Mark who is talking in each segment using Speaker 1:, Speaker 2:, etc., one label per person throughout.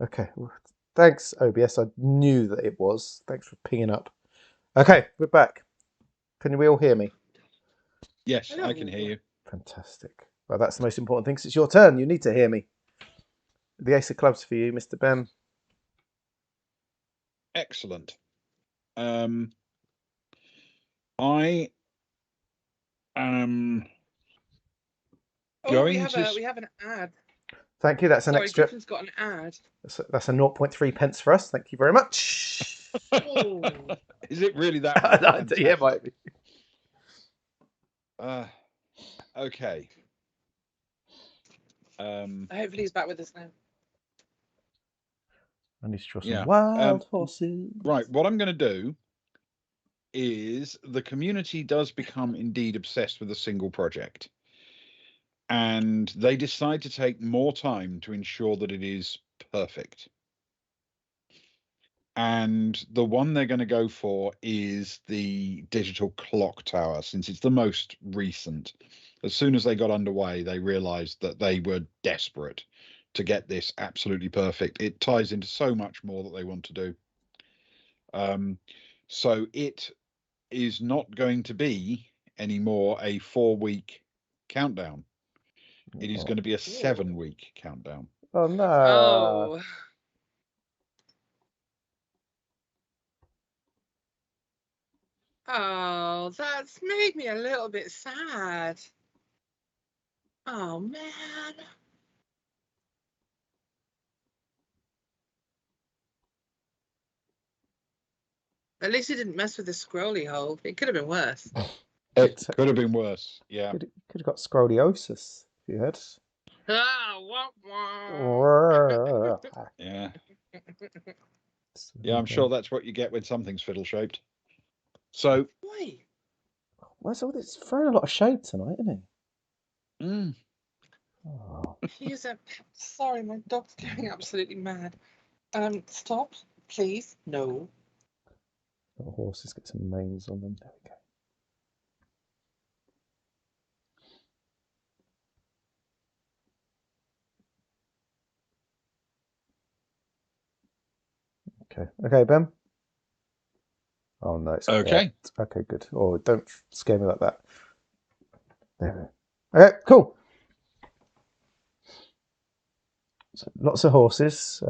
Speaker 1: Okay. Well, thanks, OBS. I knew that it was. Thanks for pinging up. Okay, we're back. Can we all hear me?
Speaker 2: Yes, I can hear you.
Speaker 1: Fantastic. Well, that's the most important thing. 'Cause it's your turn. You need to hear me. The ace of clubs for you, Mr. Ben.
Speaker 2: Excellent. I am
Speaker 3: we
Speaker 2: going
Speaker 3: have
Speaker 2: to.
Speaker 3: we have an ad.
Speaker 1: Thank you. That's an
Speaker 3: Sorry,
Speaker 1: extra.
Speaker 3: Griffin's got an ad.
Speaker 1: That's a 0.3 pence for us. Thank you very much.
Speaker 3: Oh.
Speaker 2: Is it really that much?
Speaker 1: Yeah, it might be.
Speaker 2: Okay.
Speaker 3: Hopefully he's back with us now.
Speaker 1: I need to draw some wild horses.
Speaker 2: Right, what I'm going to do is the community does become indeed obsessed with a single project. And they decide to take more time to ensure that it is perfect. And the one they're going to go for is the digital clock tower, since it's the most recent. As soon as they got underway, they realized that they were desperate to get this absolutely perfect. It ties into so much more that they want to do. So it is not going to be anymore a 4-week countdown. It is going to be a 7-week countdown.
Speaker 1: Oh no.
Speaker 3: Oh. Oh, that's made me a little bit sad. Oh man. At least he didn't mess with the scrolly hole. It could have been worse.
Speaker 2: It could have been worse. Yeah.
Speaker 1: Could have got scoliosis if you had.
Speaker 2: Yeah. Yeah, I'm sure that's what you get when something's fiddle shaped. So.
Speaker 3: Wait.
Speaker 1: Where's all this? Throwing a lot of shade tonight, isn't he?
Speaker 3: Oh. He's a. Sorry, my dog's going absolutely mad. Stop, please. No.
Speaker 1: The horses get some manes on them. There we go. Okay, Ben. Oh no, it's
Speaker 2: okay.
Speaker 1: Okay, good. Oh, don't scare me like that. There we go. Okay, cool. So lots of horses.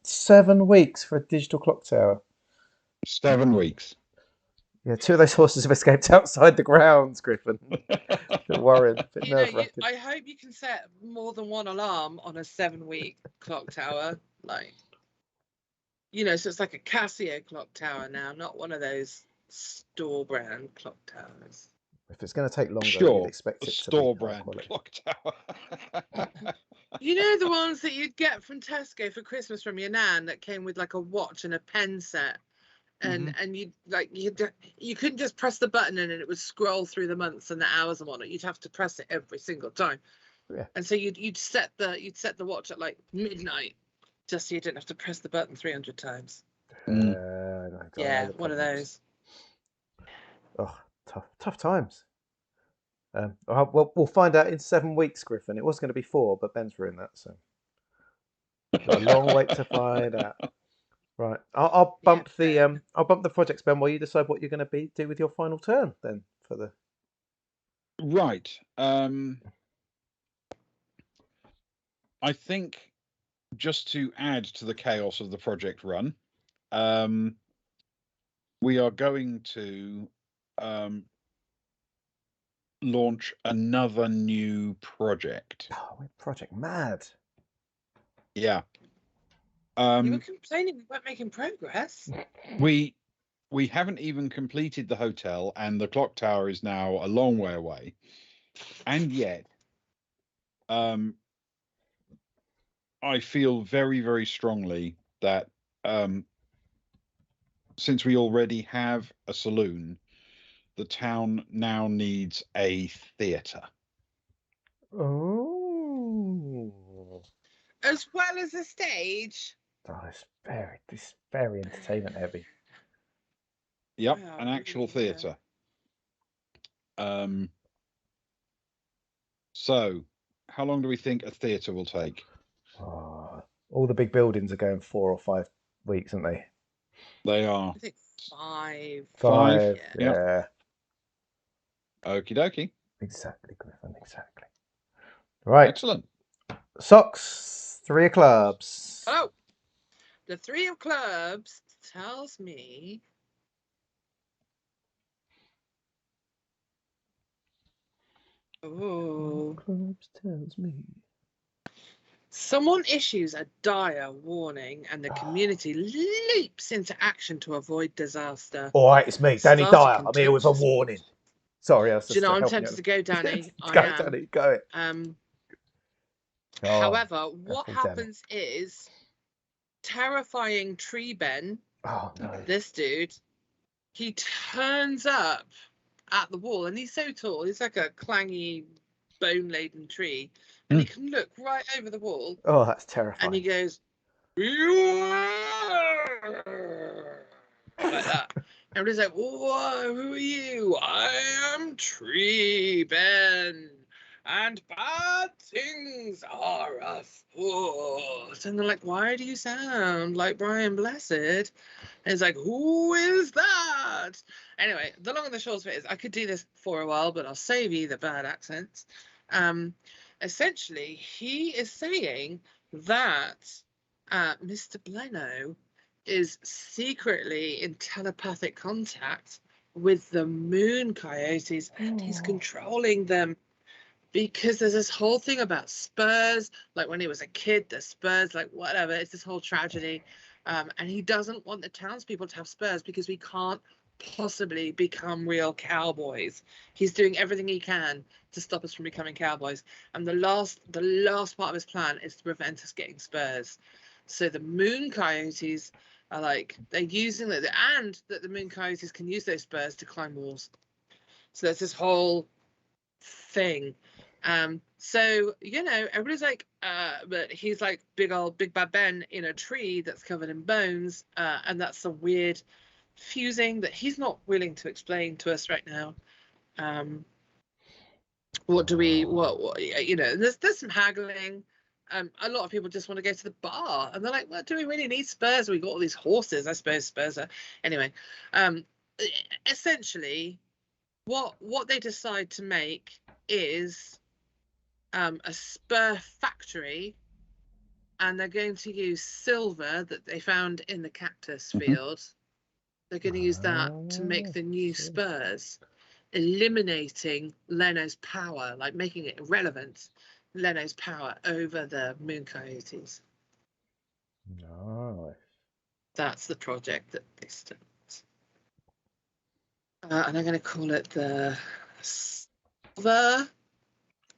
Speaker 1: 7 weeks for a digital clock tower.
Speaker 2: 7 weeks.
Speaker 1: Yeah, 2 of those horses have escaped outside the grounds, Griffin. Bit worried, bit nerve-wracking.
Speaker 3: I hope you can set more than one alarm on a 7-week clock tower. Like, so it's like a Casio clock tower now, not one of those store brand clock towers.
Speaker 1: If it's going to take longer,
Speaker 2: sure,
Speaker 1: you'd expect it to
Speaker 2: store
Speaker 1: be
Speaker 2: brand clock tower.
Speaker 3: The ones that you'd get from Tesco for Christmas from your nan that came with like a watch and a pen set, and you couldn't just press the button and it would scroll through the months and the hours and whatnot. You'd have to press it every single time.
Speaker 1: Yeah.
Speaker 3: And so you'd set the watch at like midnight, just so you didn't have to press the button 300 times. Yeah, one of those.
Speaker 1: Oh, tough times. Well, we'll find out in 7 weeks, Griffin. It was going to be 4, but Ben's ruined that, so got a long wait to find out. Right, I'll bump the projects, Ben, while you decide what you're going to do with your final turn. Then for the
Speaker 2: right. I think just to add to the chaos of the project run, we are going to launch another new project.
Speaker 1: Oh, we're project mad.
Speaker 2: Yeah.
Speaker 3: You were complaining we weren't making progress.
Speaker 2: We haven't even completed the hotel, and the clock tower is now a long way away. And yet, I feel very, very strongly that since we already have a saloon, the town now needs a theatre.
Speaker 1: Oh.
Speaker 3: As well as a stage.
Speaker 1: Oh, it's very entertainment heavy.
Speaker 2: Yep, an actual theatre. So, how long do we think a theatre will take?
Speaker 1: Oh, All the big buildings are going 4 or 5 weeks, aren't they?
Speaker 2: They are
Speaker 3: I think 5.
Speaker 1: 5,
Speaker 2: Yeah.
Speaker 1: yeah.
Speaker 2: Okie dokie.
Speaker 1: Exactly, Griffin, exactly. Right.
Speaker 2: Excellent.
Speaker 1: Socks, 3 of clubs.
Speaker 3: Oh, the 3 of clubs tells me. Oh.
Speaker 1: Clubs tells me.
Speaker 3: Someone issues a dire warning and the community leaps into action to avoid disaster.
Speaker 1: All right, it's me, Danny
Speaker 3: Starter
Speaker 1: Dyer. I'm here with a
Speaker 3: contentious.
Speaker 1: warning. Sorry, I was
Speaker 3: Do you
Speaker 1: just
Speaker 3: know, I'm
Speaker 1: helping
Speaker 3: tempted
Speaker 1: you.
Speaker 3: to go, Danny. I
Speaker 1: Go,
Speaker 3: am.
Speaker 1: Danny, go it.
Speaker 3: However, what
Speaker 1: poor Danny.
Speaker 3: happens is terrifying Tree Ben,
Speaker 1: Oh no.
Speaker 3: this dude, he turns up at the wall and he's so tall, he's like a clangy, bone-laden tree, and he can look right over the wall
Speaker 1: Oh, that's
Speaker 3: and
Speaker 1: terrifying.
Speaker 3: he goes like that. Everybody's like, whoa, who are you? I am Tree Ben, and bad things are afoot. And they're like, why do you sound like Brian Blessed? And it's like, who is that? Anyway, the long and the short of it is, I could do this for a while, but I'll save you the bad accents. Essentially, he is saying that Mr. Bleno is secretly in telepathic contact with the moon coyotes, and he's controlling them because there's this whole thing about spurs, like when he was a kid, the spurs, like whatever, it's this whole tragedy. And he doesn't want the townspeople to have spurs because we can't possibly become real cowboys. He's doing everything he can to stop us from becoming cowboys. And the last part of his plan is to prevent us getting spurs. So the moon coyotes are like, they're using it, and that the moon coyotes can use those spurs to climb walls. So there's this whole thing. So everybody's like, but he's like big bad Ben in a tree that's covered in bones, and that's some weird fusing that he's not willing to explain to us right now. What there's some haggling. A lot of people just want to go to the bar, and they're like, well, do we really need spurs? We got all these horses, I suppose. Spurs are anyway. Essentially, what they decide to make is a spur factory, and they're going to use silver that they found in the cactus field. They're going to use that to make the new spurs, eliminating Leno's power, like making it irrelevant, Leno's power over the moon coyotes.
Speaker 1: Nice.
Speaker 3: That's the project that they start. And I'm going to call it the Silver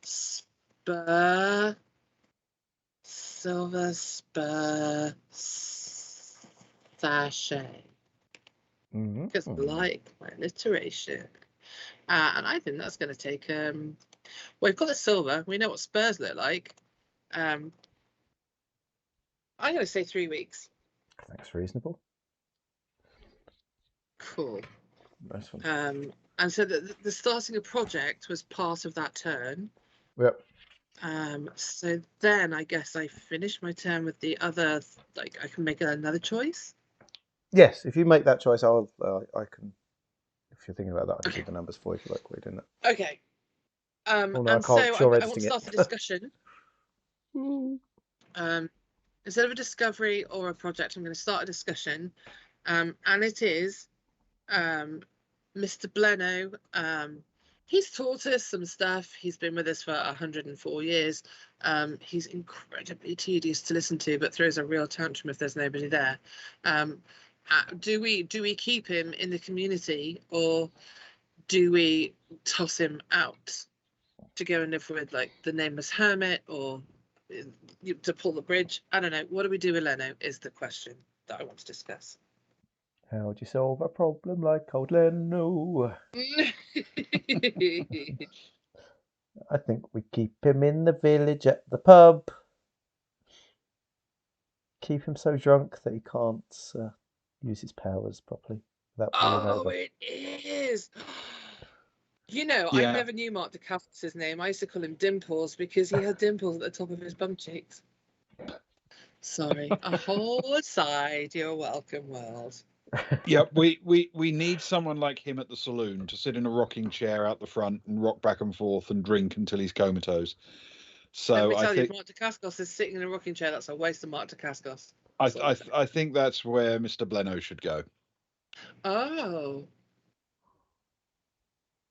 Speaker 3: Spur Sachet. Because I like my alliteration. And I think that's going to take we've got the silver, we know what spurs look like. I'm going to say 3 weeks.
Speaker 1: That's reasonable.
Speaker 3: Cool.
Speaker 1: Nice one.
Speaker 3: And so the starting a project was part of that turn.
Speaker 1: Yep.
Speaker 3: So then I guess I finish my turn with the other, like I can make another choice.
Speaker 1: Yes, if you make that choice, I can. If you're thinking about that, I can do the numbers for you if you like. We're doing that.
Speaker 3: Okay.
Speaker 1: No,
Speaker 3: and so I want to start a discussion. Instead of a discovery or a project, I'm going to start a discussion, and it is Mr. Bleno. He's taught us some stuff. He's been with us for 104 years. He's incredibly tedious to listen to, but throws a real tantrum if there's nobody there. Do we keep him in the community, or do we toss him out to go and live with like the nameless hermit, or to pull the bridge? I don't know. What do we do with Leno is the question that I want to discuss.
Speaker 1: How would you solve a problem like old Leno? I think we keep him in the village at the pub. Keep him so drunk that he can't use his powers properly without falling over.
Speaker 3: It is. I never knew Mark DeCallis' name. I used to call him Dimples because he had dimples at the top of his bum cheeks. Sorry, a whole aside. You're welcome, world.
Speaker 2: Yeah, we need someone like him at the saloon to sit in a rocking chair out the front and rock back and forth and drink until he's comatose.
Speaker 3: Let
Speaker 2: So
Speaker 3: me
Speaker 2: I
Speaker 3: tell you, if
Speaker 2: think
Speaker 3: Mark Dacascos is sitting in a rocking chair, that's a waste of Mark Dacascos.
Speaker 2: I
Speaker 3: That's all I'm saying.
Speaker 2: I think that's where Mr. Bleno should go.
Speaker 3: Oh,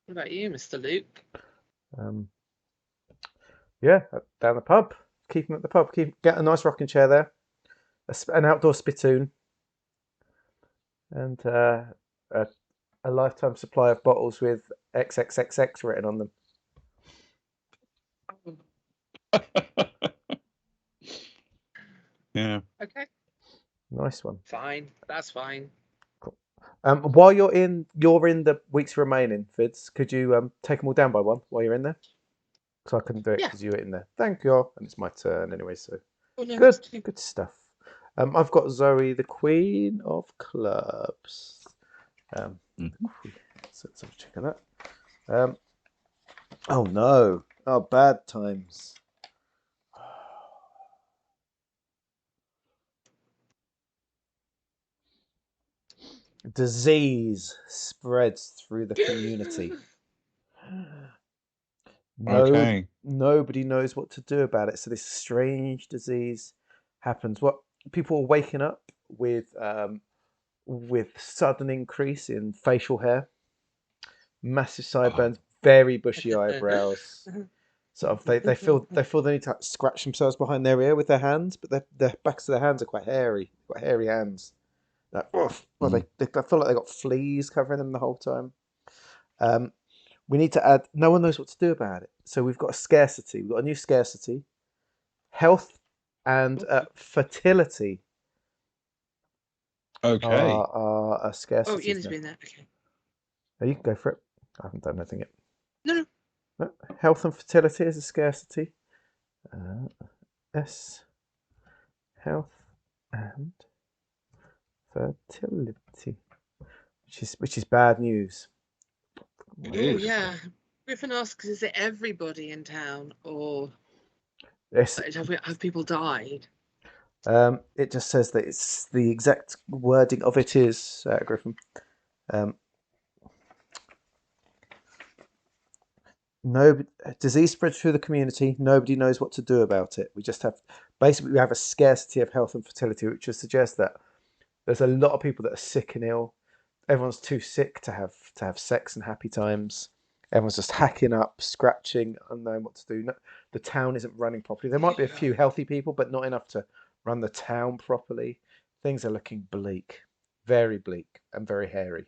Speaker 3: what about you, Mr. Luke?
Speaker 1: Yeah, down the pub. Keep him at the pub. Get a nice rocking chair there, an outdoor spittoon, and a lifetime supply of bottles with XXXX written on them.
Speaker 2: Yeah.
Speaker 3: Okay,
Speaker 1: Nice one.
Speaker 3: fine. That's fine.
Speaker 1: Cool. While you're in the weeks remaining, Fids, could you take them all down by one while you're in there? Because I couldn't do it
Speaker 3: Yeah.
Speaker 1: because you were in there. Thank you. And it's my turn anyway, so
Speaker 3: Oh, no,
Speaker 1: good,
Speaker 3: it's too-
Speaker 1: good stuff. I've got Zoe, the Queen of Clubs. So let's have a check on that. Oh no! Oh, bad times. Disease spreads through the community.
Speaker 2: Okay.
Speaker 1: Nobody knows what to do about it. So this strange disease happens. What people are waking up with sudden increase in facial hair, massive sideburns, very bushy eyebrows. Sort of they feel they need to scratch themselves behind their ear with their hands, but their backs of their hands are quite hairy hands. Like, well, they feel like they got fleas covering them the whole time. We need to add. No one knows what to do about it, so we've got a scarcity. We've got a new scarcity: health and fertility
Speaker 2: Okay.
Speaker 1: are a
Speaker 3: Oh,
Speaker 1: scarcity
Speaker 3: Ian's
Speaker 1: now.
Speaker 3: been there. Okay.
Speaker 1: Oh, you can go for it. I haven't done anything yet.
Speaker 3: No.
Speaker 1: No, health and fertility is a scarcity. S. Health and fertility, which is bad news.
Speaker 2: It
Speaker 3: Oh,
Speaker 2: is.
Speaker 3: yeah. Griffin asks, is it everybody in town, or
Speaker 1: Yes.
Speaker 3: have people died?
Speaker 1: It just says that it's the exact wording of it is Griffin. No disease spreads through the community. Nobody knows what to do about it. We have a scarcity of health and fertility, which would suggest that there's a lot of people that are sick and ill. Everyone's too sick to have sex and happy times. Everyone's just hacking up, scratching, unknowing what to do. No, the town isn't running properly. There might be a few healthy people, but not enough to run the town properly. Things are looking bleak, very bleak, and very hairy.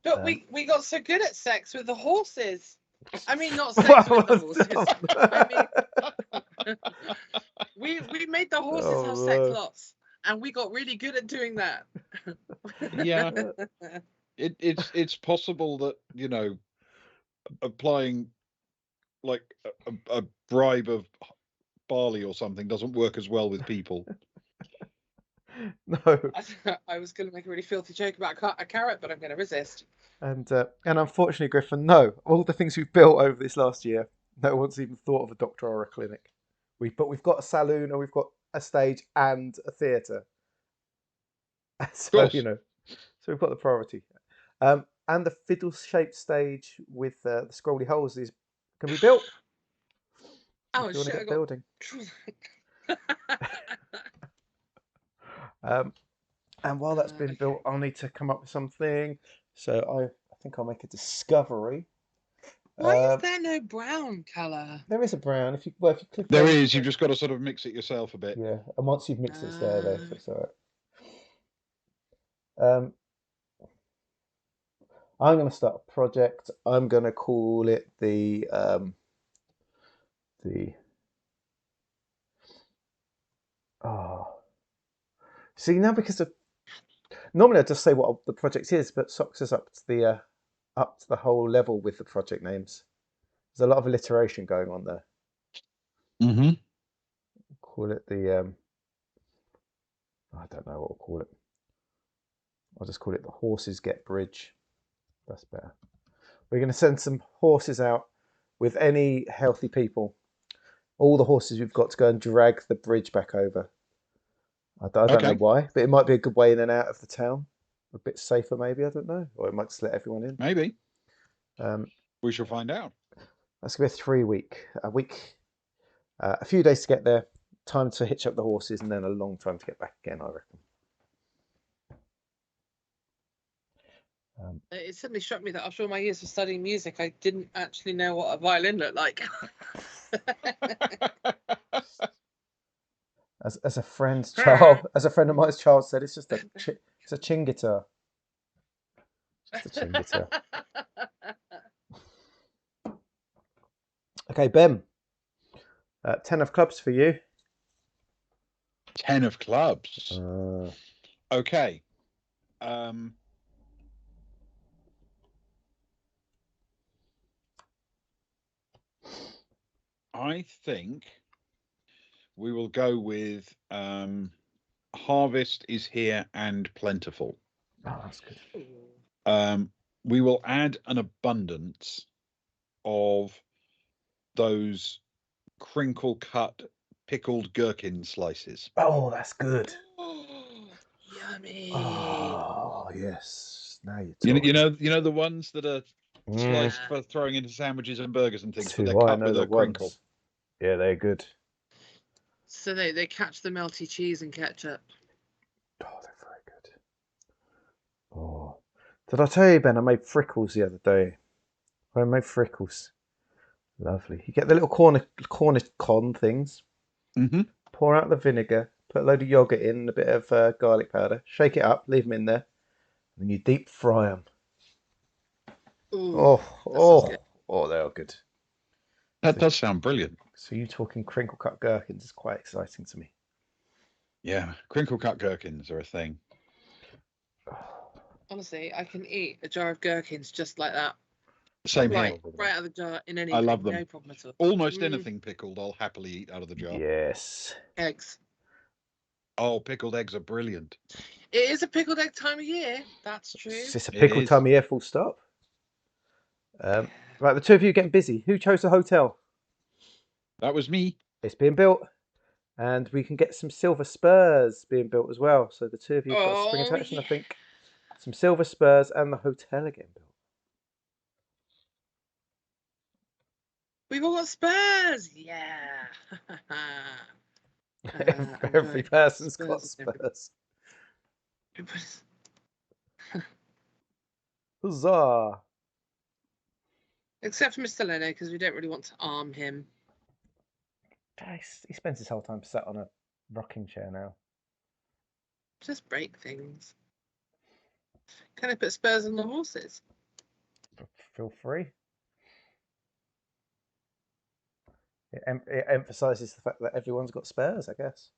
Speaker 3: But we got so good at sex with the horses. I mean, not sex with the horses. I mean, we made the horses have sex lots, and we got really good at doing that.
Speaker 2: Yeah. It's possible that, you know, applying like a bribe of barley or something doesn't work as well with people.
Speaker 1: No.
Speaker 3: I was going to make a really filthy joke about a carrot, but I'm going to resist.
Speaker 1: And unfortunately, Griffin, no. All the things we've built over this last year, no one's even thought of a doctor or a clinic. We've got a saloon, and we've got a stage and a theatre. So so we've got the priority. And the fiddle-shaped stage with the scrolly holes can be built.
Speaker 3: Oh,
Speaker 1: if you want to get building. And while that's been built, I'll need to come up with something. So I think I'll make a discovery.
Speaker 3: Why is there no brown colour?
Speaker 1: There is a brown. If you click
Speaker 2: there is. You've just got to sort of mix it yourself a bit.
Speaker 1: Yeah, and once you've mixed it, it's there. So it's all right. I'm going to start a project. I'm going to call it the See, now because normally I just say what the project is, but Socks is up to the whole level with the project names. There's a lot of alliteration going on there.
Speaker 2: Mm-hmm.
Speaker 1: Call it the I don't know what we'll call it. I'll just call it the Horses Get Bridge. That's better. We're going to send some horses out with any healthy people all the horses we've got to go and drag the bridge back over. I don't know
Speaker 2: Okay,
Speaker 1: why, but it might be a good way in and out of the town. A bit safer, maybe. I don't know. Or it might just let everyone in.
Speaker 2: maybe.
Speaker 1: Um,
Speaker 2: We shall find out.
Speaker 1: that's going to be a week, a few days to get there, time to hitch up the horses, and then a long time to get back again, I reckon.
Speaker 3: It suddenly struck me that after all my years of studying music, I didn't actually know what a violin looked like.
Speaker 1: As a friend's child, as a friend of mine's child said, it's just it's a chin guitar. Just a chin guitar. Okay, Ben. 10 of clubs for you.
Speaker 2: 10 of clubs. Okay. I think we will go with harvest is here and plentiful.
Speaker 1: Oh, that's good.
Speaker 2: We will add an abundance of those crinkle cut pickled gherkin slices.
Speaker 1: Oh, that's good.
Speaker 3: Yummy.
Speaker 1: Oh, yes. Now you're
Speaker 2: You
Speaker 1: talking.
Speaker 2: know the ones that are sliced
Speaker 3: Yeah.
Speaker 2: for throwing into sandwiches and burgers and things, but they're
Speaker 1: Two, I
Speaker 2: cut
Speaker 1: know
Speaker 2: with
Speaker 1: the
Speaker 2: a crinkle.
Speaker 1: ones. Yeah, they're good.
Speaker 3: So they catch the melty cheese and ketchup.
Speaker 1: Oh, they're very good. Oh, did I tell you, Ben? I made frickles the other day. I made frickles. Lovely. You get the little corner con things.
Speaker 2: Mm-hmm.
Speaker 1: Pour out the vinegar. Put a load of yogurt in, and a bit of garlic powder. Shake it up. Leave them in there, and you deep fry them.
Speaker 3: Ooh, that sounds good.
Speaker 1: They are good.
Speaker 2: That does sound brilliant.
Speaker 1: So you talking crinkle cut gherkins is quite exciting to me.
Speaker 2: Yeah, crinkle cut gherkins are a thing.
Speaker 3: Honestly, I can eat a jar of gherkins just like that.
Speaker 2: Same
Speaker 3: right,
Speaker 2: here.
Speaker 3: right out of the jar in anything.
Speaker 2: I love them.
Speaker 3: No problem at all.
Speaker 2: Almost anything pickled, I'll happily eat out of the jar.
Speaker 1: Yes.
Speaker 3: Eggs.
Speaker 2: Oh, pickled eggs are brilliant.
Speaker 3: It is a pickled egg time of year. That's true.
Speaker 1: It's a pickle
Speaker 2: is.
Speaker 1: time of year, full stop. Right, the two of you are getting busy. Who chose the hotel?
Speaker 2: That was me.
Speaker 1: It's being built. And we can get some silver spurs being built as well. So the two of you have got a spring attraction, I think. Some silver spurs and the hotel are getting built.
Speaker 3: We've all got spurs. Yeah.
Speaker 1: Every person's got spurs. Huzzah!
Speaker 3: Except for Mr. Leno, because we don't really want to arm him.
Speaker 1: He spends his whole time sat on a rocking chair now.
Speaker 3: Just break things. Can I put spurs on the horses?
Speaker 1: Feel free. It emphasises the fact that everyone's got spares, I guess.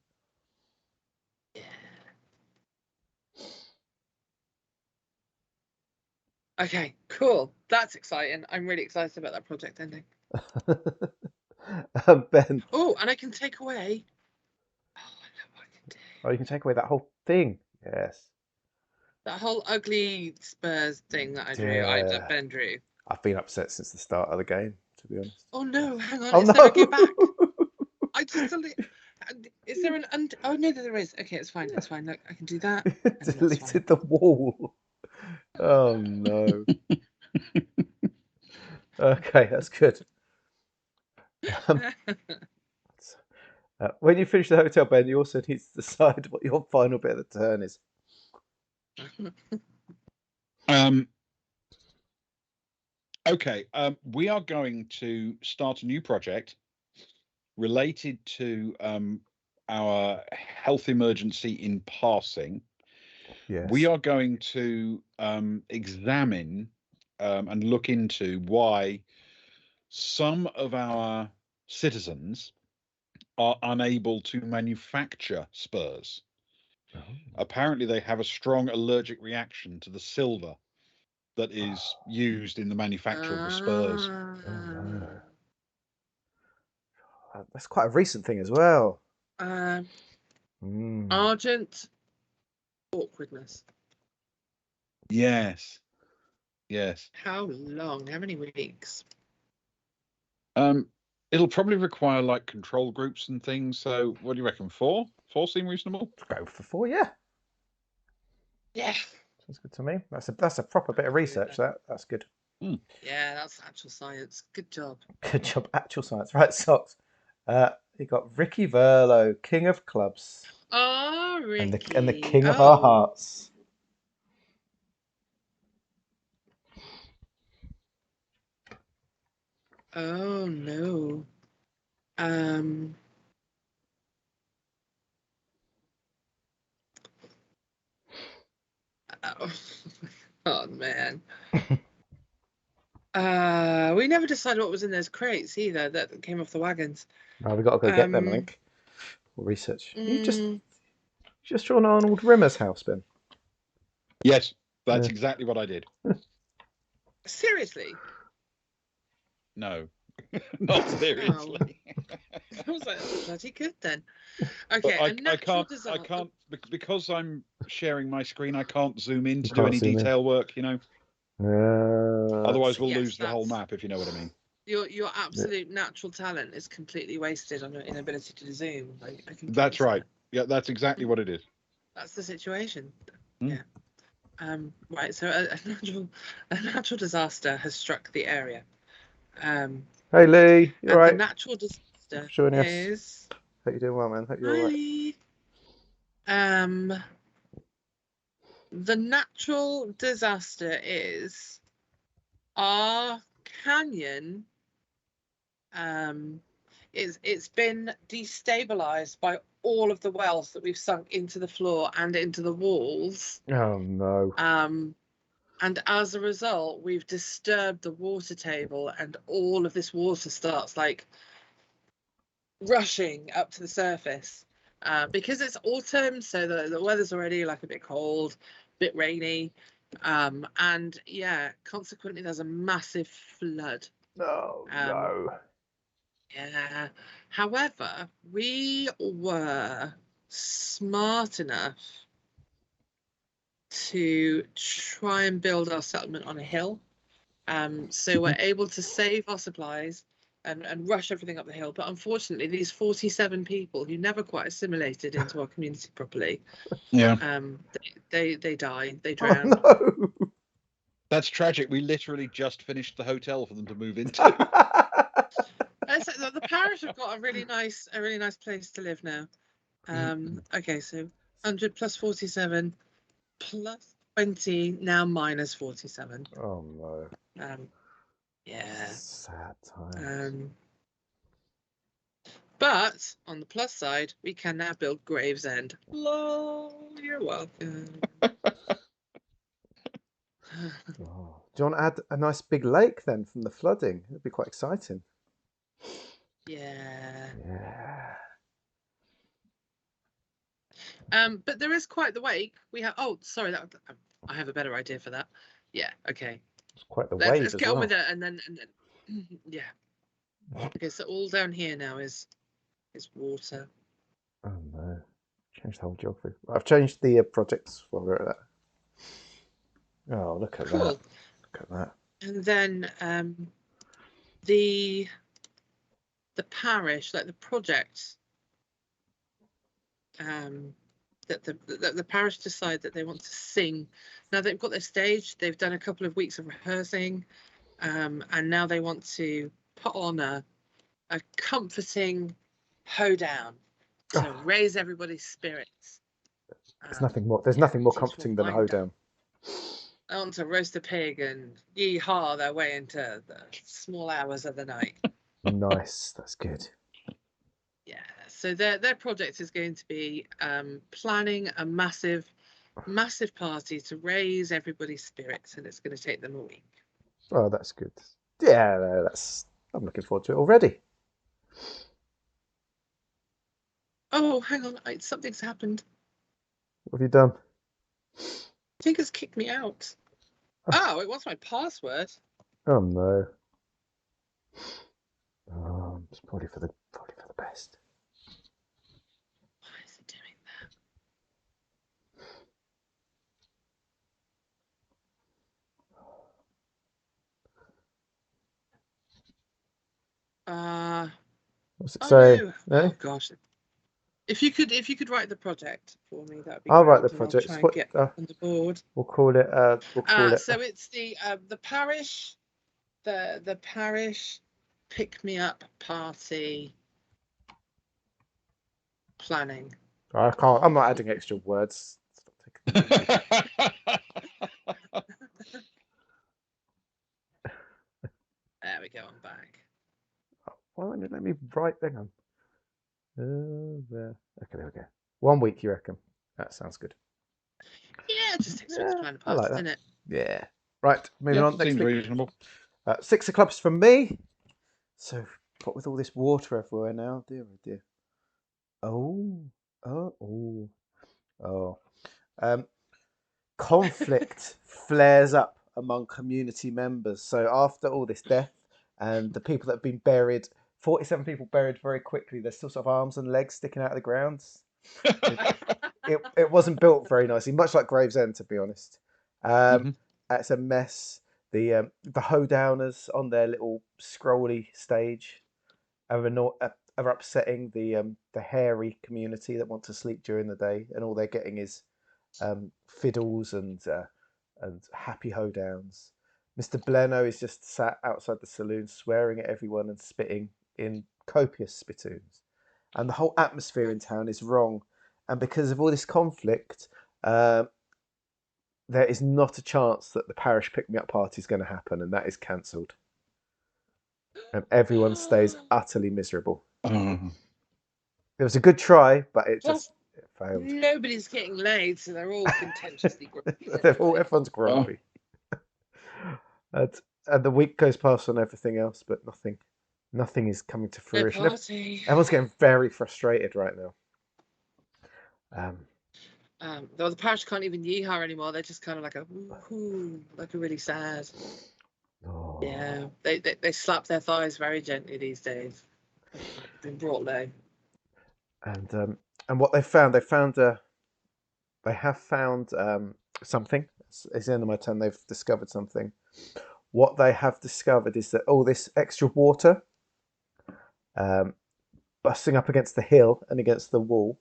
Speaker 3: Yeah. Okay, cool. That's exciting. I'm really excited about that project ending.
Speaker 1: Ben.
Speaker 3: Oh, and I can take away. Oh, I know what I can do.
Speaker 1: Oh, you can take away that whole thing. Yes.
Speaker 3: That whole ugly Spurs thing that I drew.
Speaker 1: Yeah.
Speaker 3: Ben drew.
Speaker 1: I've been upset since the start of the game, to be honest.
Speaker 3: Oh no! Hang on.
Speaker 1: Oh
Speaker 3: It's
Speaker 1: no!
Speaker 3: never go back. I just is there an oh no, there is. Okay, it's fine. It's fine. Look, I can do that.
Speaker 1: Deleted the wall. Oh no. Okay, that's good. When you finish the hotel, Ben, you also need to decide what your final bit of the turn is.
Speaker 2: Okay. We are going to start a new project related to our health emergency in passing.
Speaker 1: Yes.
Speaker 2: We are going to examine and look into why some of our citizens are unable to manufacture spurs.
Speaker 1: Oh.
Speaker 2: Apparently, they have a strong allergic reaction to the silver that is used in the manufacture of the spurs.
Speaker 1: Oh no. That's quite a recent thing as well.
Speaker 3: Argent awkwardness.
Speaker 2: Yes. Yes.
Speaker 3: How long? How many weeks?
Speaker 2: It'll probably require like control groups and things. So, what do you reckon? 4? 4 seem reasonable.
Speaker 1: Go for 4, yeah.
Speaker 3: Yeah.
Speaker 1: Sounds good to me. That's a proper bit of research. That's good.
Speaker 3: Yeah, that's actual science. Good job.
Speaker 1: Good job, actual science. Right, socks. You got Ricky Verlo, King of Clubs,
Speaker 3: Oh, Ricky.
Speaker 1: and the King of our hearts.
Speaker 3: Oh no. Oh, oh man. We never decided what was in those crates either that came off the wagons.
Speaker 1: Now we got to go get them, I think. Or research. You
Speaker 3: Mm,
Speaker 1: just drawn Arnold Rimmer's house, Ben.
Speaker 2: Yes, that's
Speaker 1: Yeah.
Speaker 2: exactly what I did.
Speaker 3: seriously?
Speaker 2: No, not seriously.
Speaker 3: I was like, that's bloody good then.
Speaker 2: But
Speaker 3: Okay, a
Speaker 2: I
Speaker 3: natural
Speaker 2: can't
Speaker 3: disaster.
Speaker 2: because I'm sharing my screen. I can't zoom in to do
Speaker 1: can't
Speaker 2: any
Speaker 1: zoom in.
Speaker 2: detail work. You know. Otherwise, we'll
Speaker 3: Yes,
Speaker 2: lose the whole map. If you know what I mean.
Speaker 3: Your absolute natural talent is completely wasted on your inability to zoom. I can
Speaker 2: That's right. Yeah, that's exactly what it is.
Speaker 3: That's the situation.
Speaker 2: Hmm.
Speaker 3: Yeah. Right. So a natural disaster has struck the area.
Speaker 1: Hey Lee, you
Speaker 3: And
Speaker 1: alright?
Speaker 3: the natural disaster
Speaker 1: Joining us.
Speaker 3: is.
Speaker 1: Hope you're doing well, man. Hope you're alright.
Speaker 3: The natural disaster is our canyon. It's been destabilized by all of the wells that we've sunk into the floor and into the walls.
Speaker 1: Oh no.
Speaker 3: And as a result, we've disturbed the water table, and all of this water starts like rushing up to the surface. Because it's autumn, so the weather's already like a bit cold, a bit rainy. And yeah, consequently, there's a massive flood.
Speaker 1: Oh no.
Speaker 3: Yeah. However, we were smart enough to try and build our settlement on a hill. So we're able to save our supplies and rush everything up the hill. But unfortunately, these 47 people who never quite assimilated into our community properly,
Speaker 2: Yeah.
Speaker 3: they died, they
Speaker 1: Oh
Speaker 3: drowned.
Speaker 1: no.
Speaker 2: That's tragic. We literally just finished the hotel for them to move into.
Speaker 3: The parish have got a really nice place to live now. Okay, so 100 plus 47 plus 20, now minus 47.
Speaker 1: Oh no.
Speaker 3: Yeah.
Speaker 1: Sad times.
Speaker 3: But on the plus side, we can now build Gravesend. Hello, you're welcome.
Speaker 1: Oh. Do you want to add a nice big lake then from the flooding? It'd be quite exciting.
Speaker 3: Yeah.
Speaker 1: Yeah.
Speaker 3: But there is quite the wake. We have. Oh, sorry. I have a better idea for that. Yeah. Okay.
Speaker 1: It's quite the wave
Speaker 3: Let's
Speaker 1: as
Speaker 3: get
Speaker 1: well.
Speaker 3: on with it, and then yeah. Okay. So all down here now is water.
Speaker 1: Oh no. Changed the whole geography. I've changed the projects while we're at that. Oh, look at that. Look at that.
Speaker 3: And then the parish, like the project, that the parish decide that they want to sing. Now they've got their stage. They've done a couple of weeks of rehearsing, and now they want to put on a comforting hoedown to raise everybody's spirits.
Speaker 1: There's nothing more. There's nothing more comforting than a hoedown.
Speaker 3: I want to roast a pig and yee-haw their way into the small hours of the night.
Speaker 1: Nice, that's good.
Speaker 3: Yeah, so their project is going to be planning a massive party to raise everybody's spirits, and it's going to take them a week.
Speaker 1: Oh, that's good. Yeah, I'm looking forward to it already.
Speaker 3: Oh, hang on, something's happened.
Speaker 1: What have you done?
Speaker 3: I think it's kicked me out. Oh, it wants my password.
Speaker 1: Oh no. Oh, it's probably for the best.
Speaker 3: Why is it doing that? Oh
Speaker 1: So,
Speaker 3: no!
Speaker 1: no?
Speaker 3: Oh gosh! If you could write the project for me, that'd be
Speaker 1: I'll
Speaker 3: great,
Speaker 1: write the
Speaker 3: and I'll
Speaker 1: project.
Speaker 3: try and
Speaker 1: What
Speaker 3: get on the board.
Speaker 1: we'll call it?
Speaker 3: So it's the parish, the parish pick me up party planning.
Speaker 1: I can't. I'm not adding extra words. Stop taking
Speaker 3: There we go. I'm back.
Speaker 1: Why won't it let me write? Hang on. There. Okay, there we go. 1 week, you reckon? That sounds good.
Speaker 3: Yeah, it just takes a bit to plan a
Speaker 1: I
Speaker 3: party,
Speaker 1: like
Speaker 3: doesn't
Speaker 1: that.
Speaker 3: it?
Speaker 1: Yeah. Right, moving
Speaker 2: Yeah,
Speaker 1: on. Next
Speaker 2: seems
Speaker 1: week.
Speaker 2: reasonable.
Speaker 1: 6 of clubs from me. So, what with all this water everywhere now? Dear, oh dear. Oh. Conflict flares up among community members. So after all this death and the people that have been buried, 47 people buried very quickly, there's still sort of arms and legs sticking out of the ground. It wasn't built very nicely, much like Gravesend, to be honest. It's a mess. The hoedowners on their little scrolly stage are upsetting the hairy community that want to sleep during the day, and all they're getting is fiddles and happy hoedowns. Mr. Bleno is just sat outside the saloon, swearing at everyone and spitting in copious spittoons, and the whole atmosphere in town is wrong. And because of all this conflict, there is not a chance that the parish pick-me-up party is going to happen, and that is cancelled. And everyone stays utterly miserable. It was a good try, but it failed.
Speaker 3: Nobody's getting laid, so they're all contentiously grumpy.
Speaker 1: Everyone's grumpy. And the week goes past on everything else, but nothing is coming to fruition.
Speaker 3: No party.
Speaker 1: Everyone's getting very frustrated right now.
Speaker 3: Though the parish can't even yeehaw anymore. They're just kind of like a woohoo, like a really sad.
Speaker 1: Oh.
Speaker 3: Yeah, they slap their thighs very gently these days. Been brought low.
Speaker 1: And what they have found something. It's the end of my turn. They've discovered something. What they have discovered is that all this extra water, busting up against the hill and against the wall,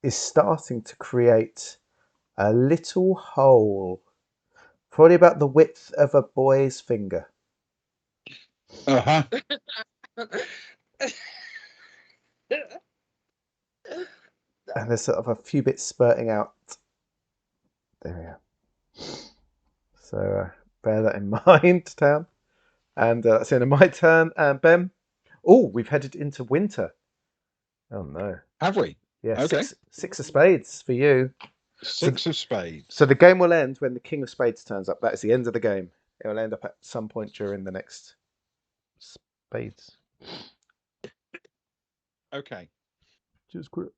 Speaker 1: is starting to create a little hole, probably about the width of a boy's finger.
Speaker 2: Uh-huh.
Speaker 1: And there's sort of a few bits spurting out. There we are. So bear that in mind, Town. And that's the end of my turn. Ben. Oh, we've headed into winter. Oh no.
Speaker 2: Have we?
Speaker 1: Yeah,
Speaker 2: Okay.
Speaker 1: six of spades for you.
Speaker 2: Six of spades.
Speaker 1: So the game will end when the king of spades turns up. That is the end of the game. It will end up at some point during the next spades.
Speaker 2: Okay.
Speaker 1: Just quick.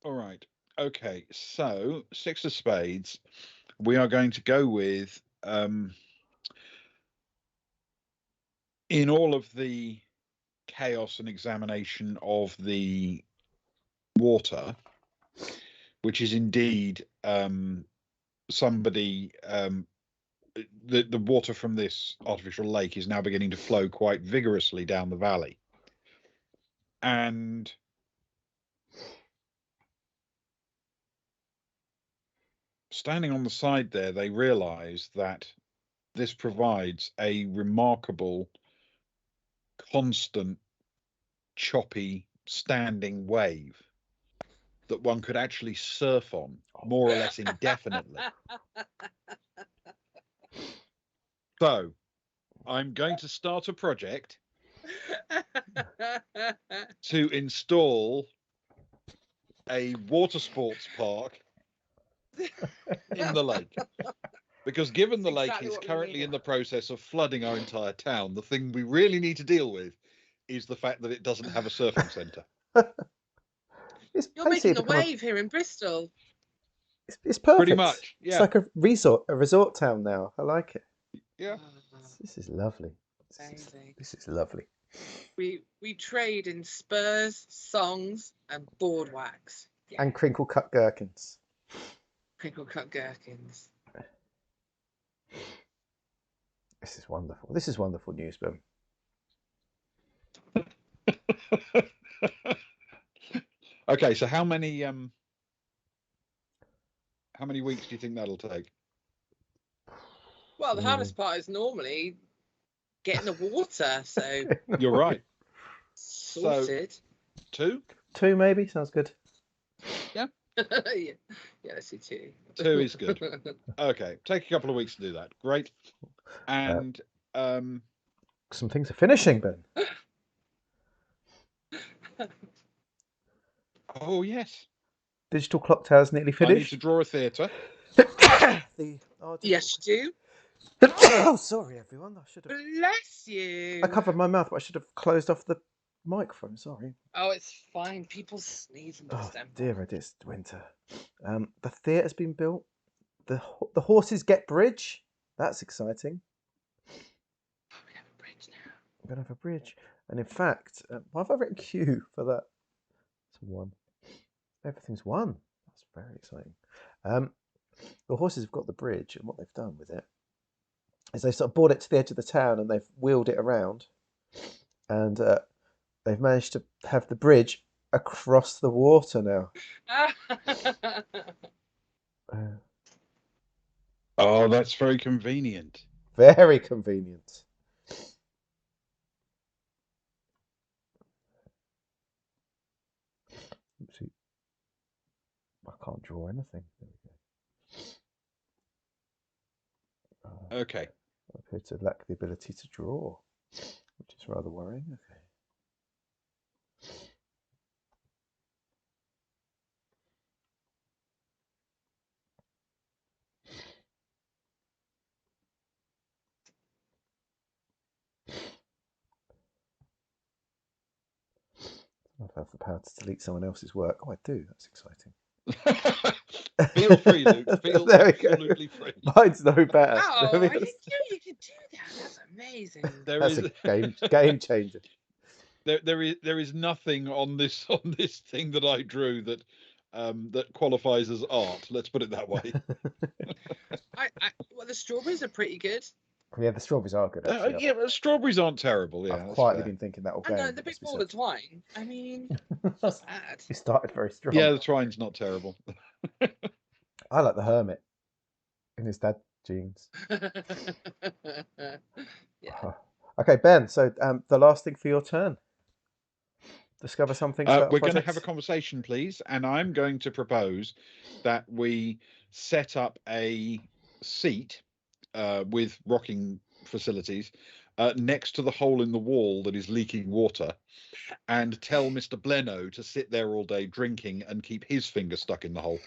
Speaker 2: All right. Okay. So six of spades. We are going to go with in all of the chaos and examination of the water, which is indeed somebody the water from this artificial lake is now beginning to flow quite vigorously down the valley. And standing on the side there, they realize that this provides a remarkable, constant, choppy, standing wave that one could actually surf on more or less indefinitely. So I'm going to start a project to install a water sports park in the lake. Because given the lake is currently in the process of flooding our entire town, the thing we really need to deal with is the fact that it doesn't have a surfing centre.
Speaker 3: You're making a wave here in Bristol.
Speaker 1: It's perfect.
Speaker 2: Pretty much, yeah.
Speaker 1: It's like a resort town now. I like it.
Speaker 2: Yeah.
Speaker 1: This is lovely. This is lovely.
Speaker 3: We trade in spurs, songs, and board wax. Yeah.
Speaker 1: And crinkle cut gherkins.
Speaker 3: Crinkle cut gherkins.
Speaker 1: This is wonderful. This is wonderful news, Ben.
Speaker 2: Okay, so how many weeks do you think that'll take?
Speaker 3: Well, the hardest part is normally getting the water, so
Speaker 2: You're right.
Speaker 3: sorted.
Speaker 2: So, 2?
Speaker 1: 2 maybe sounds good.
Speaker 3: yeah, let's do 2.
Speaker 2: 2 is good. Okay, take a couple of weeks to do that. Great. And
Speaker 1: some things are finishing, Ben.
Speaker 2: Oh yes,
Speaker 1: Digital clock tower's nearly
Speaker 2: I need
Speaker 1: finished.
Speaker 2: to draw a theatre.
Speaker 3: Yes, you do.
Speaker 1: Oh, sorry, everyone. I should have.
Speaker 3: Bless you.
Speaker 1: I covered my mouth, but I should have closed off the microphone. Sorry.
Speaker 3: Oh, it's fine. People sneeze in
Speaker 1: Oh
Speaker 3: December.
Speaker 1: dear, it's winter. The theatre's been built. The horses get bridge. That's exciting.
Speaker 3: Oh, we have a bridge now.
Speaker 1: We're gonna have a bridge, and in fact, why have I written Q for that? It's 1. Everything's 1. That's very exciting. The horses have got the bridge, and what they've done with it is they sort of brought it to the edge of the town, and they've wheeled it around, and they've managed to have the bridge across the water now.
Speaker 2: Oh, that's very convenient.
Speaker 1: Very convenient. Oopsie. I can't draw anything. There we go.
Speaker 2: Okay.
Speaker 1: I appear to lack the ability to draw, which is rather worrying. Okay. I have the power to delete someone else's work. Oh, I do. That's exciting.
Speaker 2: Feel free, Luke. Feel absolutely free.
Speaker 1: Mine's no better.
Speaker 3: Oh, I didn't know you could do that. That's amazing.
Speaker 1: That's a game changer.
Speaker 2: There is nothing on this thing that I drew that that qualifies as art. Let's put it that way.
Speaker 3: Well, the strawberries are pretty good.
Speaker 1: Yeah, the strawberries are good. Actually.
Speaker 2: Yeah, but strawberries aren't terrible. Yeah,
Speaker 1: I've quietly been thinking that all game.
Speaker 3: And the big ball of twine. I mean, what's that?
Speaker 1: You started very strong.
Speaker 2: Yeah, the twine's not terrible.
Speaker 1: I like the hermit in his dad jeans.
Speaker 3: Yeah.
Speaker 1: Okay, Ben. So the last thing for your turn. Discover something.
Speaker 2: We're going to have a conversation, please, and I'm going to propose that we set up a seat with rocking facilities next to the hole in the wall that is leaking water, and tell Mr. Bleno to sit there all day drinking and keep his finger stuck in the hole.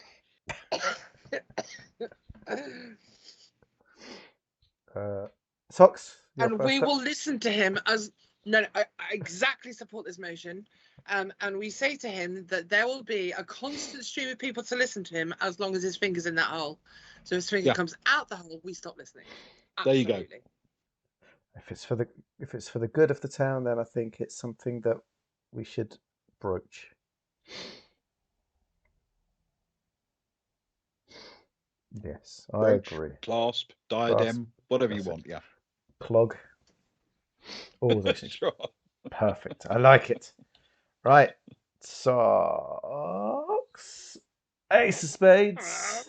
Speaker 1: Socks.
Speaker 3: And we will listen to him as I exactly support this motion. And we say to him that there will be a constant stream of people to listen to him as long as his finger's in that hole. So if his finger comes out the hole, we stop listening. Absolutely.
Speaker 2: There you go.
Speaker 1: If it's for the good of the town, then I think it's something that we should broach. Yes,
Speaker 2: Brooch,
Speaker 1: I agree.
Speaker 2: Clasp, diadem, whatever you want. Yeah.
Speaker 1: Plug. All those things.
Speaker 2: Sure.
Speaker 1: Perfect. I like it. Right. Socks. Ace of spades.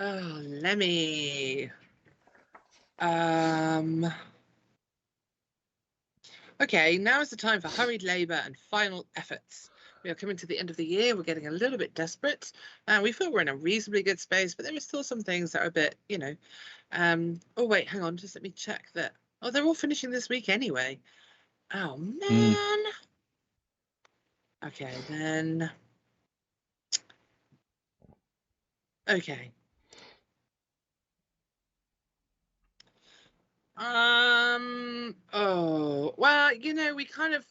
Speaker 3: Oh, Lemmy. Okay, now is the time for hurried labour and final efforts. We are coming to the end of the year. We're getting a little bit desperate. We feel we're in a reasonably good space, but there are still some things that are a bit, oh, wait, hang on. Just let me check that. Oh, they're all finishing this week anyway. Oh, man. Okay, then. Okay. Oh, well, we kind of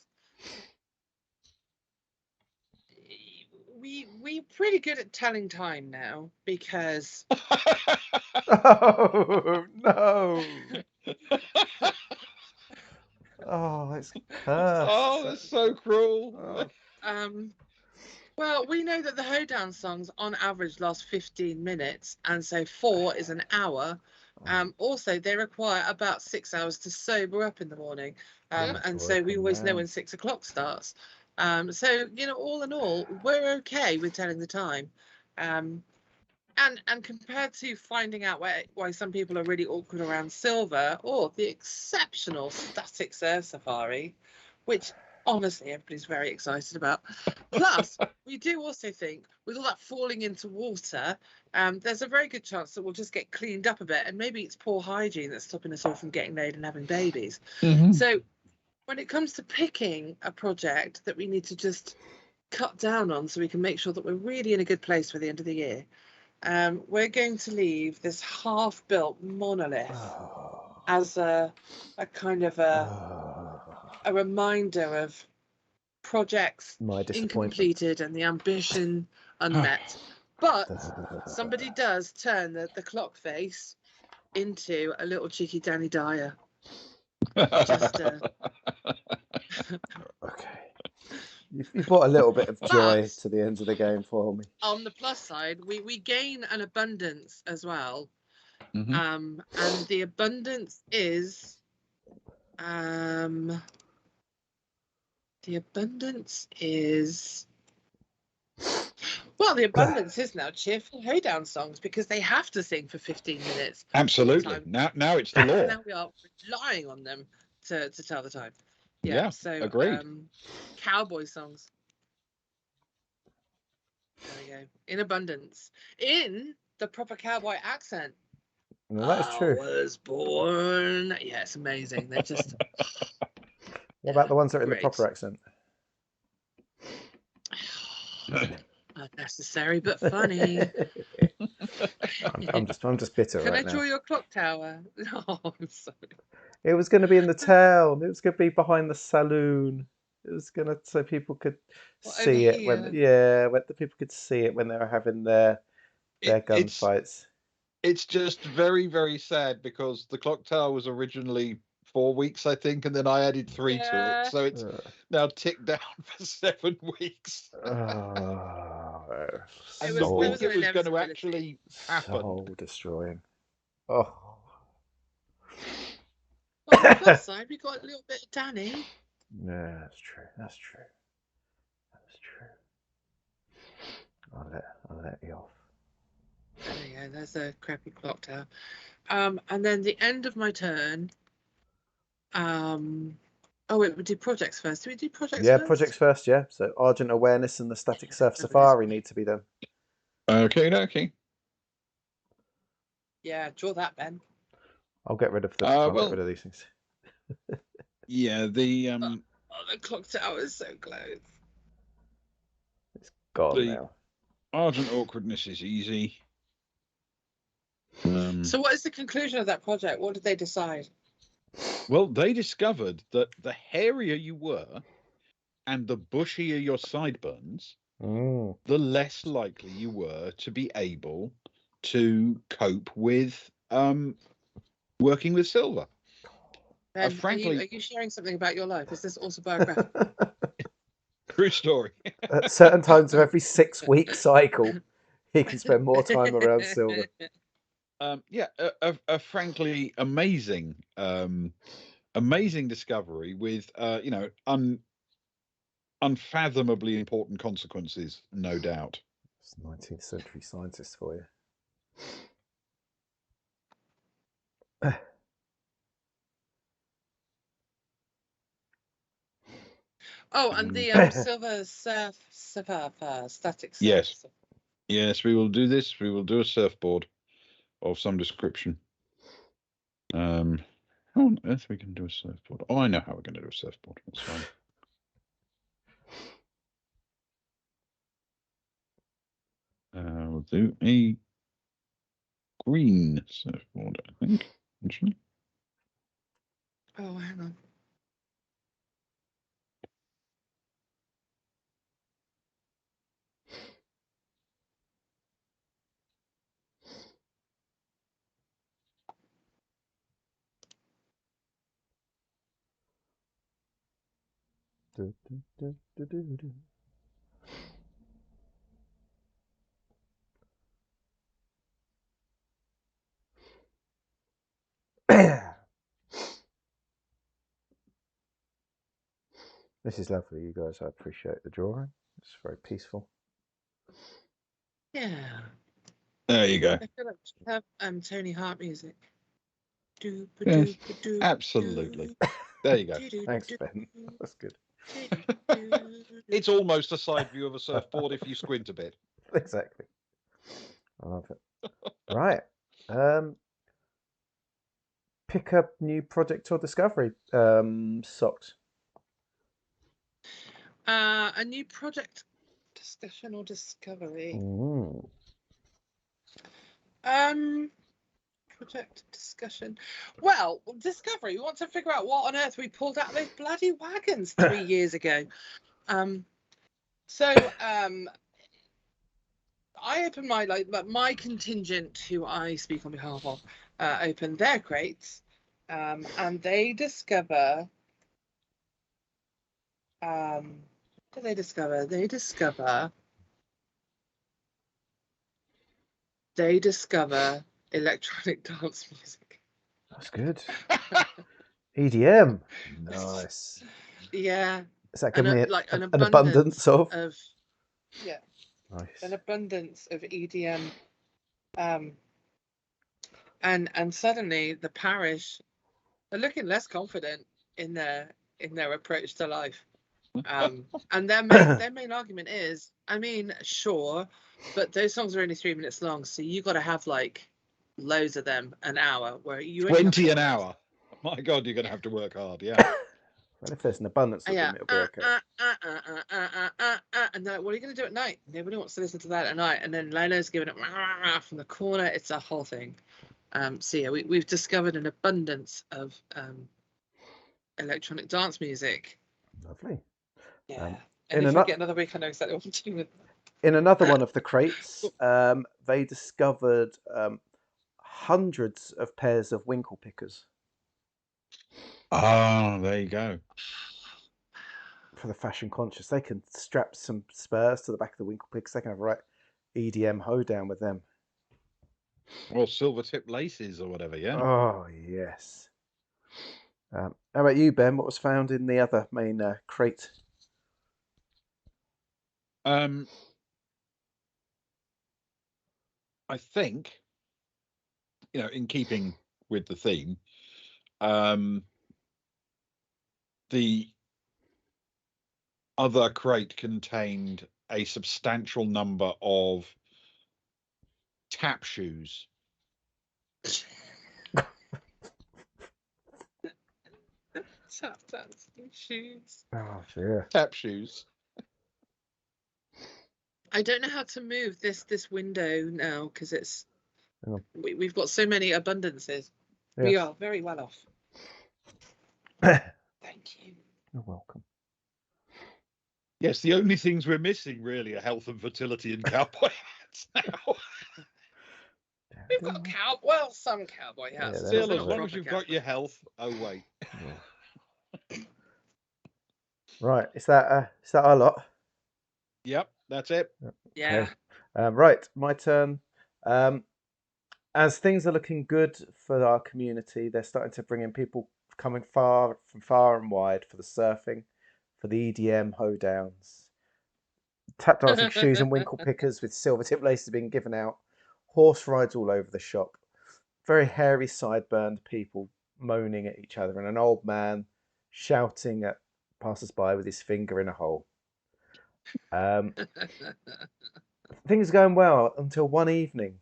Speaker 3: we're pretty good at telling time now because
Speaker 1: Oh no. Oh, it's cursed.
Speaker 2: Oh, that's so cruel.
Speaker 1: Oh.
Speaker 3: Well, we know that the hoedown songs on average last 15 minutes, and so 4 is an hour. Also, they require about 6 hours to sober up in the morning. And so we always know when 6 o'clock starts. So, all in all, we're okay with telling the time. And compared to finding out why some people are really awkward around silver, or the exceptional static surf safari, which honestly everybody's very excited about. Plus, we do also think with all that falling into water, there's a very good chance that we'll just get cleaned up a bit, and maybe it's poor hygiene that's stopping us all from getting laid and having babies. So when it comes to picking a project that we need to just cut down on so we can make sure that we're really in a good place for the end of the year, we're going to leave this half-built monolith as a kind of a reminder of projects
Speaker 1: My disappointment.
Speaker 3: incompleted and the ambition unmet. But somebody does turn the clock face into a little cheeky Danny Dyer. Just
Speaker 1: Okay. You've brought a little bit of joy
Speaker 3: But-
Speaker 1: to the end of the game for me.
Speaker 3: on the plus side, we gain an abundance as well.
Speaker 2: Mhm.
Speaker 3: And the abundance is well, the abundance is now cheerful hoedown songs, because they have to sing for 15 minutes.
Speaker 2: Absolutely. Now it's the law.
Speaker 3: Now we are relying on them to tell the time.
Speaker 2: Yeah,
Speaker 3: So
Speaker 2: agreed.
Speaker 3: cowboy songs. There we go. In abundance. In the proper cowboy accent.
Speaker 1: No, that is true.
Speaker 3: I was born. Yeah, it's amazing. They're just.
Speaker 1: What about the ones that are in the
Speaker 3: great.
Speaker 1: proper accent?
Speaker 3: Unnecessary but funny.
Speaker 1: I'm just bitter
Speaker 3: Can
Speaker 1: right
Speaker 3: I draw
Speaker 1: now.
Speaker 3: your clock tower? Oh, I'm sorry.
Speaker 1: It was going to be in the town. It was going to be behind the saloon. It was going to so people could see it when when the people could see it when they were having their gunfights.
Speaker 2: It's just very, very sad because the clock tower was originally 4 weeks, I think, and then I added 3 to it, so it's now ticked down for 7 weeks. And
Speaker 3: There was
Speaker 2: it was going to
Speaker 3: inevitability.
Speaker 2: actually happen.
Speaker 1: Soul destroying. Oh.
Speaker 3: Well, on the plus side, we got a little bit of Danny.
Speaker 1: Yeah, that's true. That's true. That's true. I'll let you off.
Speaker 3: There you go. There's a crappy clock tower. And then the end of my turn. Oh wait, we do projects first. Do we do projects first?
Speaker 1: Yeah, projects first. Yeah. So Argent Awareness and the Static Surf Safari need to be done.
Speaker 2: Okay.
Speaker 3: Yeah, draw that, Ben.
Speaker 1: I'll get rid of the. I'll get rid of these things.
Speaker 2: Yeah, the
Speaker 3: Oh, the clock tower is so close.
Speaker 1: It's gone now.
Speaker 2: Argent Awkwardness is easy.
Speaker 3: So what is the conclusion of that project? What did they decide?
Speaker 2: Well, they discovered that the hairier you were and the bushier your sideburns, the less likely you were to be able to cope with working with silver.
Speaker 3: Ben,
Speaker 2: frankly,
Speaker 3: are you sharing something about your life? Is this autobiographical?
Speaker 2: True story.
Speaker 1: At certain times of every 6-week cycle, he can spend more time around silver.
Speaker 2: A frankly amazing discovery with unfathomably important consequences, no doubt.
Speaker 1: It's 19th century scientists for you.
Speaker 3: Oh, and the silver surf static surf.
Speaker 2: Yes, we will do this. We will do a surfboard of some description. How on earth we can do a surfboard? Oh, I know how we're going to do a surfboard. That's fine. We'll do a green surfboard, I think, actually.
Speaker 3: Oh, hang on.
Speaker 1: Du, du, du, du, du, du. This is lovely, you guys. I appreciate the drawing. It's very peaceful.
Speaker 3: Yeah.
Speaker 2: There you go.
Speaker 3: I feel like we should have Tony Hart music.
Speaker 2: Yes, absolutely. There you go.
Speaker 1: Thanks, Ben. That's good.
Speaker 2: It's almost a side view of a surfboard if you squint a bit.
Speaker 1: Exactly. I love it. Right. Pick up new project or discovery. Socked.
Speaker 3: A new project discussion or discovery. Project discussion. Well, discovery. We want to figure out what on earth we pulled out of those bloody wagons 3 years ago. I opened my contingent, who I speak on behalf of, open their crates, and they discover. What do they discover? They discover electronic dance music.
Speaker 1: That's good. EDM. Nice.
Speaker 3: Yeah.
Speaker 1: Is that giving me
Speaker 3: an
Speaker 1: an abundance of?
Speaker 3: Yeah.
Speaker 1: Nice.
Speaker 3: An abundance of EDM. And suddenly the parish are looking less confident in their approach to life. And their main argument is, I mean, sure, but those songs are only 3 minutes long, so you got to have like loads of them an hour, where you only have
Speaker 2: 20 an
Speaker 3: 4 minutes.
Speaker 2: hour. My God, you're going to have to work hard. Yeah.
Speaker 1: Well, if there's an abundance of them, it'll be okay.
Speaker 3: And they're like, what are you going to do at night? Nobody wants to listen to that at night. And then Leno's giving it from the corner. It's a whole thing. So yeah, we've discovered an abundance of electronic dance music.
Speaker 1: Lovely.
Speaker 3: Yeah. And if I get another week, I know exactly what I'm doing with them.
Speaker 1: In another one of the crates, they discovered hundreds of pairs of winkle pickers.
Speaker 2: Oh, there you go.
Speaker 1: For the fashion conscious, they can strap some spurs to the back of the winkle pickers. They can have a right EDM hoedown with them.
Speaker 2: Or silver tip laces or whatever, yeah.
Speaker 1: Oh, yes. How about you, Ben? What was found in the other main crate?
Speaker 2: I think, in keeping with the theme, the other crate contained a substantial number of tap shoes.
Speaker 3: Tap dancing shoes.
Speaker 1: Oh, sure.
Speaker 2: Tap shoes.
Speaker 3: I don't know how to move this window now, because it's we've got so many abundances. Yeah. We are very well off. Thank you.
Speaker 1: You're welcome.
Speaker 2: Yes, the only things we're missing really are health and fertility and cowboy hats now.
Speaker 3: We've got some cowboy hats.
Speaker 2: Yeah, still, as long as you've got your health. Oh wait.
Speaker 1: Yeah. Right, is that our lot?
Speaker 2: Yep, that's it.
Speaker 3: Yeah.
Speaker 1: Okay. Right, my turn. As things are looking good for our community, they're starting to bring in people coming from far and wide for the surfing, for the EDM hoedowns. Tap dancing shoes and winkle pickers with silver tip laces being given out. Horse rides all over the shop. Very hairy, sideburned people moaning at each other, and an old man shouting at passers-by with his finger in a hole. Things are going well until one evening.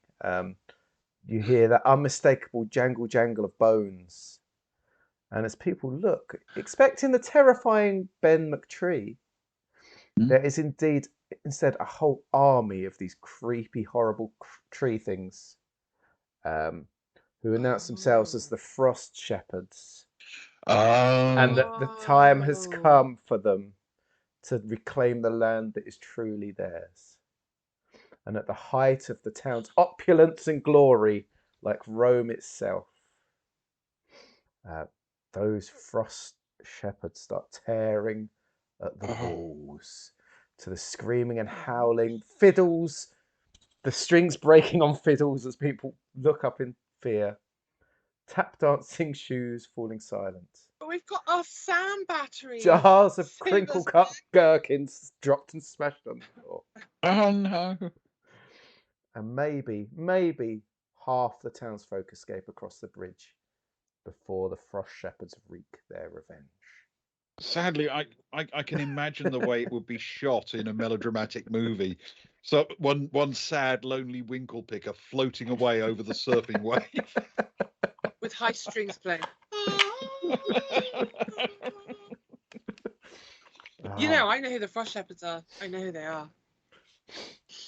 Speaker 1: You hear that unmistakable jangle of bones. And as people look, expecting the terrifying Ben McTree, there is instead a whole army of these creepy, horrible tree things who announce themselves as the Frost Shepherds. And that the time has come for them to reclaim the land that is truly theirs. And at the height of the town's opulence and glory, like Rome itself, those Frost Shepherds start tearing at the
Speaker 2: Oh.
Speaker 1: walls, to the screaming and howling, fiddles, the strings breaking on fiddles as people look up in fear, tap dancing shoes falling silent,
Speaker 3: But we've got our sound battery.
Speaker 1: jars of
Speaker 3: Save
Speaker 1: crinkle
Speaker 3: us,
Speaker 1: cut
Speaker 3: Nick.
Speaker 1: gherkins dropped and smashed on the floor,
Speaker 2: Oh no.
Speaker 1: and maybe half the townsfolk escape across the bridge before the frost shepherds wreak their revenge.
Speaker 2: Sadly, I can imagine the way it would be shot in a melodramatic movie. So one sad, lonely winkle picker floating away over the surfing wave.
Speaker 3: With high strings playing. You know, I know who the Frost Shepherds are. I know who they are.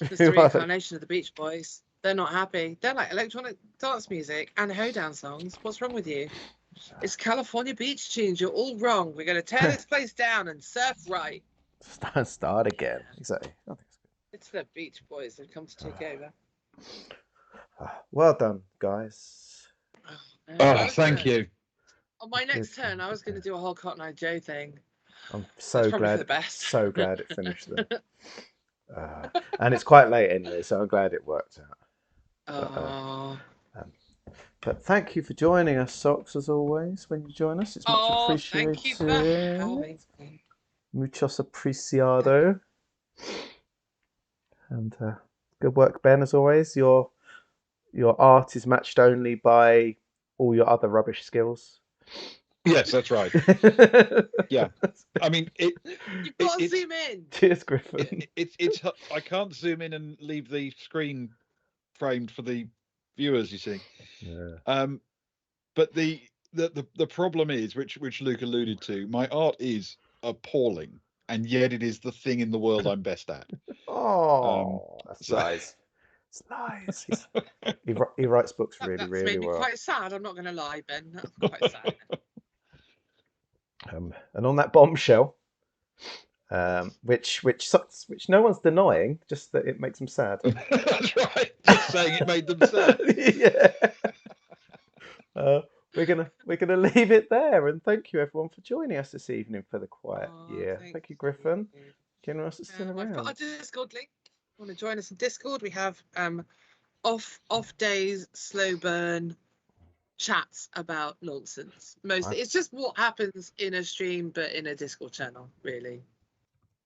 Speaker 3: It's the
Speaker 1: Who are they?
Speaker 3: reincarnation of the Beach Boys. They're not happy. They're like electronic dance music and hoedown songs. What's wrong with you? It's California beach tunes. You're all wrong. We're going to tear this place down and surf right.
Speaker 1: Start again. Exactly. I think it's
Speaker 3: It's the Beach Boys. They've come to take over.
Speaker 1: good. Well done, guys.
Speaker 2: Oh, thank you.
Speaker 3: On my next
Speaker 1: Good.
Speaker 3: turn, I was going to do a whole Cotton Eye Joe thing.
Speaker 1: I'm
Speaker 3: That's
Speaker 1: so
Speaker 3: probably for
Speaker 1: glad.
Speaker 3: the best.
Speaker 1: So glad it finished then. And it's quite late anyway, so I'm glad it worked out. But thank you for joining us, Socks, as always. When you join us, it's much appreciated.
Speaker 3: Thank you for having me.
Speaker 1: Muchos apreciado. And good work, Ben, as always. Your art is matched only by all your other rubbish skills.
Speaker 2: Yes, that's right. Yeah, I mean,
Speaker 3: You've got to zoom in.
Speaker 1: Cheers, Griffin.
Speaker 2: It's I can't zoom in and leave the screen framed for the viewers, you see.
Speaker 1: Yeah.
Speaker 2: But the problem is, which Luke alluded to, my art is appalling, and yet it is the thing in the world I'm best at.
Speaker 1: That's nice. It's nice. He writes books really,
Speaker 3: That's
Speaker 1: really
Speaker 3: made me
Speaker 1: well.
Speaker 3: quite sad. I'm not going to lie, Ben. That's quite sad.
Speaker 1: And on that bombshell, which no one's denying, just that it makes them sad.
Speaker 2: That's right. Just saying it made them sad.
Speaker 1: Yeah. We're gonna leave it there, and thank you everyone for joining us this evening for the quiet year. Thank you, Griffin. Giving us still around.
Speaker 3: I've got our Discord link. Want to join us in Discord? We have off days, slow burn chats about nonsense. Mostly, it's just what happens in a stream, but in a Discord channel. Really,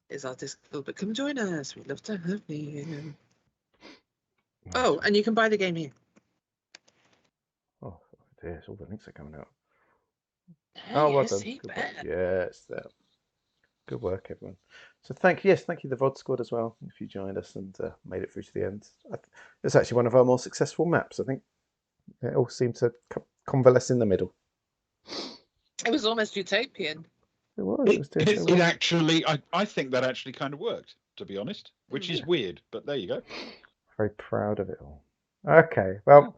Speaker 3: is our Discord. But come join us. We'd love to have you. Oh, and you can buy the game here.
Speaker 1: Oh dear, all the links are coming out.
Speaker 3: Well done.
Speaker 1: Yeah, it's there. Good work, everyone. So thank you, the VOD squad as well, if you joined us and made it through to the end. It's actually one of our more successful maps. I think it all seemed to convalesce in the middle.
Speaker 3: It was almost utopian.
Speaker 1: It was.
Speaker 2: It actually, I think that actually kind of worked, to be honest, which is weird, but there you go.
Speaker 1: Very proud of it all. Okay, well,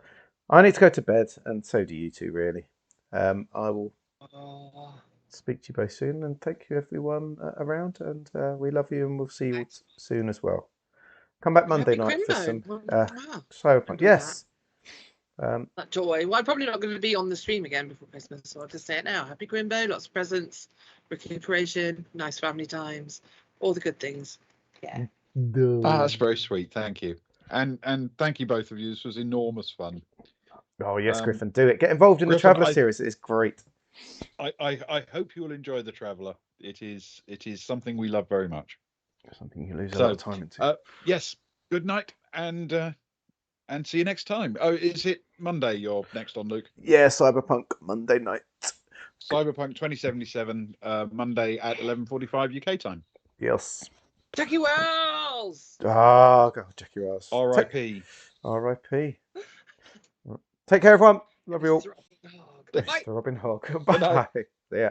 Speaker 1: I need to go to bed, and so do you two, really. I will speak to you both soon, and thank you everyone around, and we love you, and we'll see you soon as well. Come back Monday night for some Cyberpunk. Yes.
Speaker 3: That joy. Well, I'm probably not going to be on the stream again before Christmas, so I'll just say it now. Happy Grimbo, lots of presents, recuperation, nice family times, all the good things. Yeah.
Speaker 2: That's very sweet. Thank you. And thank you both of you. This was enormous fun.
Speaker 1: Oh yes, Griffin, do it. Get involved in the Traveller series. It is great.
Speaker 2: I hope you will enjoy the Traveller. It is something we love very much.
Speaker 1: Something you lose a lot of time into.
Speaker 2: Yes. Good night, and see you next time. Oh, is it Monday you're next on, Luke?
Speaker 1: Yeah, Cyberpunk Monday night.
Speaker 2: Cyberpunk 2077, Monday at 11:45 UK time.
Speaker 1: Yes.
Speaker 3: Jackie Wells.
Speaker 1: Ah, God, Jackie Wells.
Speaker 2: R.I.P.
Speaker 1: R.I.P. Take care, everyone. Love you all.
Speaker 3: Mr.
Speaker 1: Mr. Robin Hogg. Bye. See ya.